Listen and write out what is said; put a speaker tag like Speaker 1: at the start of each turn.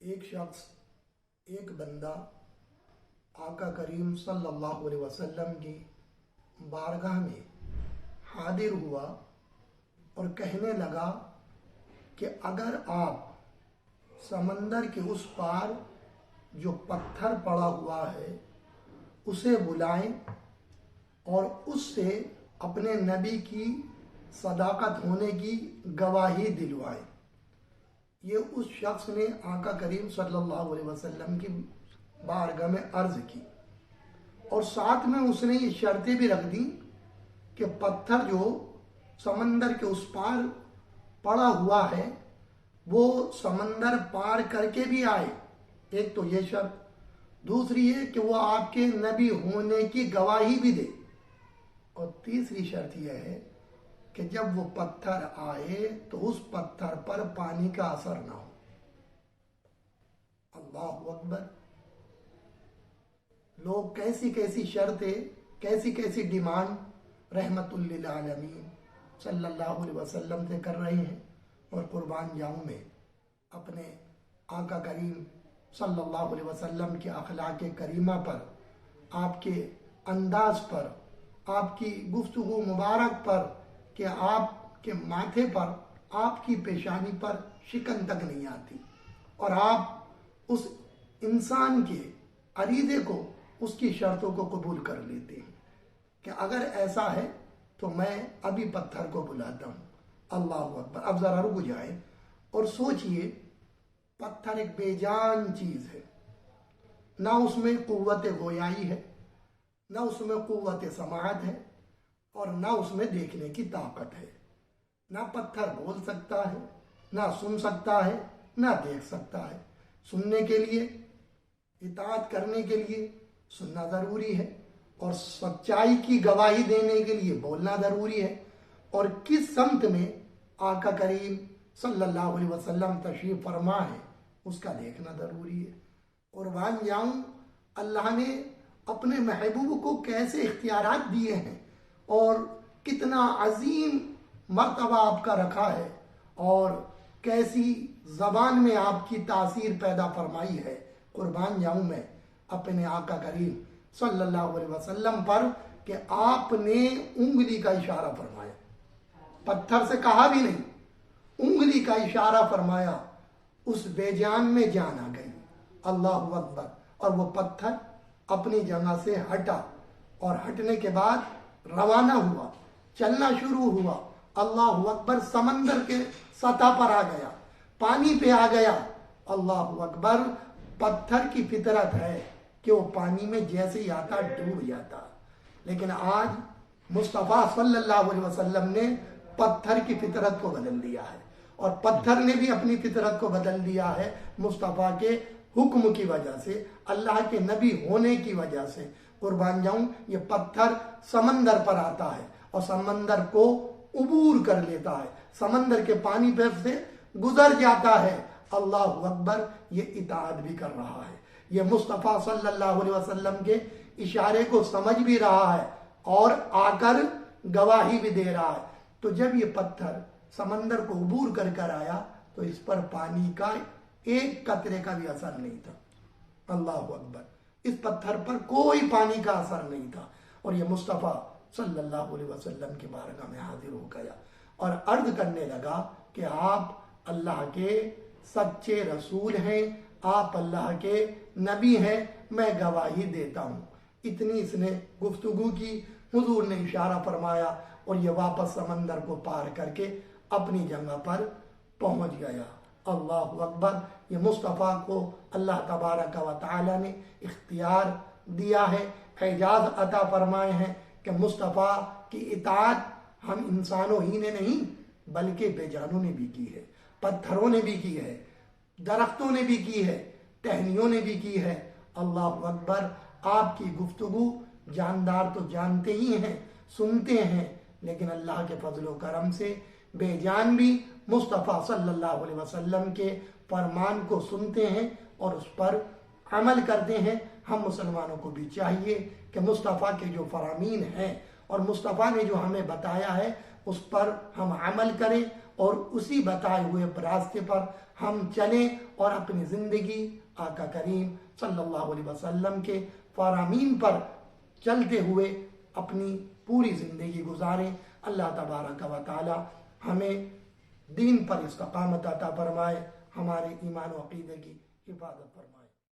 Speaker 1: ایک شخص، ایک بندہ آقا کریم صلی اللہ علیہ وسلم کی بارگاہ میں حاضر ہوا اور کہنے لگا کہ اگر آپ سمندر کے اس پار جو پتھر پڑا ہوا ہے اسے بلائیں اور اس سے اپنے نبی کی صداقت ہونے کی گواہی دلوائیں۔ یہ اس شخص نے آقا کریم صلی اللہ علیہ وسلم کی بارگاہ میں عرض کی، اور ساتھ میں اس نے یہ شرطیں بھی رکھ دیں کہ پتھر جو سمندر کے اس پار پڑا ہوا ہے وہ سمندر پار کر کے بھی آئے، ایک تو یہ شرط، دوسری یہ کہ وہ آپ کے نبی ہونے کی گواہی بھی دے، اور تیسری شرط یہ ہے کہ جب وہ پتھر آئے تو اس پتھر پر پانی کا اثر نہ ہو۔ اللہ اکبر! لوگ کیسی کیسی شرطیں، کیسی کیسی ڈیمانڈ رحمت للعالمین صلی اللہ علیہ وسلم سے کر رہے ہیں، اور قربان جاؤں میں اپنے آقا کریم صلی اللہ علیہ وسلم کے اخلاق کریمہ پر، آپ کے انداز پر، آپ کی گفتگو مبارک پر، کہ آپ کے ماتھے پر، آپ کی پیشانی پر شکن تک نہیں آتی، اور آپ اس انسان کے عریضے کو، اس کی شرطوں کو قبول کر لیتے ہیں کہ اگر ایسا ہے تو میں ابھی پتھر کو بلاتا ہوں۔ اللہ اکبر! اب ذرا رک جائیں اور سوچئے، پتھر ایک بے جان چیز ہے، نہ اس میں قوت گویائی ہے، نہ اس میں قوت سماعت ہے، اور نہ اس میں دیکھنے کی طاقت ہے۔ نہ پتھر بول سکتا ہے، نہ سن سکتا ہے، نہ دیکھ سکتا ہے۔ سننے کے لیے، اطاعت کرنے کے لیے سننا ضروری ہے، اور سچائی کی گواہی دینے کے لیے بولنا ضروری ہے، اور کس سمت میں آقا کریم صلی اللہ علیہ وسلم تشریف فرما ہے اس کا دیکھنا ضروری ہے۔ قربان جاؤں، اللہ نے اپنے محبوب کو کیسے اختیارات دیے ہیں، اور کتنا عظیم مرتبہ آپ کا رکھا ہے، اور کیسی زبان میں آپ کی تاثیر پیدا فرمائی ہے۔ قربان جاؤں میں اپنے آقا کریم صلی اللہ علیہ وسلم پر کہ آپ نے انگلی کا اشارہ فرمایا، پتھر سے کہا بھی نہیں، انگلی کا اشارہ فرمایا، اس بے جان میں جان آ گئی۔ اللہ اکبر! اور وہ پتھر اپنی جگہ سے ہٹا، اور ہٹنے کے بعد روانہ ہوا، چلنا شروع ہوا۔ اللہ اکبر! سمندر کے سطح پر آ گیا، پانی پہ آ گیا۔ اللہ اکبر! پتھر کی فطرت ہے کہ وہ پانی میں جیسے ہی آتا ڈوب جاتا، لیکن آج مصطفیٰ صلی اللہ علیہ وسلم نے پتھر کی فطرت کو بدل دیا ہے، اور پتھر نے بھی اپنی فطرت کو بدل دیا ہے مصطفیٰ کے حکم کی وجہ سے، اللہ کے نبی ہونے کی وجہ سے۔ قربان جاؤں، یہ پتھر سمندر پر آتا ہے اور سمندر کو عبور کر لیتا ہے، سمندر کے پانی پر سے گزر جاتا ہے۔ اللہ اکبر! یہ اطاعت بھی کر رہا ہے، یہ مصطفیٰ صلی اللہ علیہ وسلم کے اشارے کو سمجھ بھی رہا ہے، اور آ کر گواہی بھی دے رہا ہے۔ تو جب یہ پتھر سمندر کو عبور کر کر آیا تو اس پر پانی کا ایک قطرے کا بھی اثر نہیں تھا۔ اللہ اکبر! اس پتھر پر کوئی پانی کا اثر نہیں تھا، اور یہ مصطفیٰ صلی اللہ علیہ وسلم کی بارگاہ میں حاضر ہو گیا اور عرض کرنے لگا کہ آپ اللہ کے سچے رسول ہیں، آپ اللہ کے نبی ہیں، میں گواہی دیتا ہوں۔ اتنی اس نے گفتگو کی، حضور نے اشارہ فرمایا، اور یہ واپس سمندر کو پار کر کے اپنی جگہ پر پہنچ گیا۔ اللہ اکبر! یہ مصطفیٰ کو اللہ تبارک و تعالی نے اختیار دیا ہے، اعجاز عطا فرمائے ہیں کہ مصطفیٰ کی اطاعت ہم انسانوں ہی نے نہیں بلکہ بے جانوں نے بھی کی ہے، پتھروں نے بھی کی ہے، درختوں نے بھی کی ہے، ٹہنیوں نے بھی کی ہے۔ اللہ اکبر! آپ کی گفتگو جاندار تو جانتے ہی ہیں، سنتے ہیں، لیکن اللہ کے فضل و کرم سے بے جان بھی مصطفیٰ صلی اللہ علیہ وسلم کے فرمان کو سنتے ہیں اور اس پر عمل کرتے ہیں۔ ہم مسلمانوں کو بھی چاہیے کہ مصطفیٰ کے جو فرامین ہیں اور مصطفیٰ نے جو ہمیں بتایا ہے اس پر ہم عمل کریں، اور اسی بتائے ہوئے راستے پر ہم چلیں اور اپنی زندگی آقا کریم صلی اللہ علیہ وسلم کے فرامین پر چلتے ہوئے اپنی پوری زندگی گزاریں۔ اللہ تبارک و تعالی ہمیں دین پر استقامت عطا فرمائے، ہمارے ایمان و عقیدے کی حفاظت فرمائے۔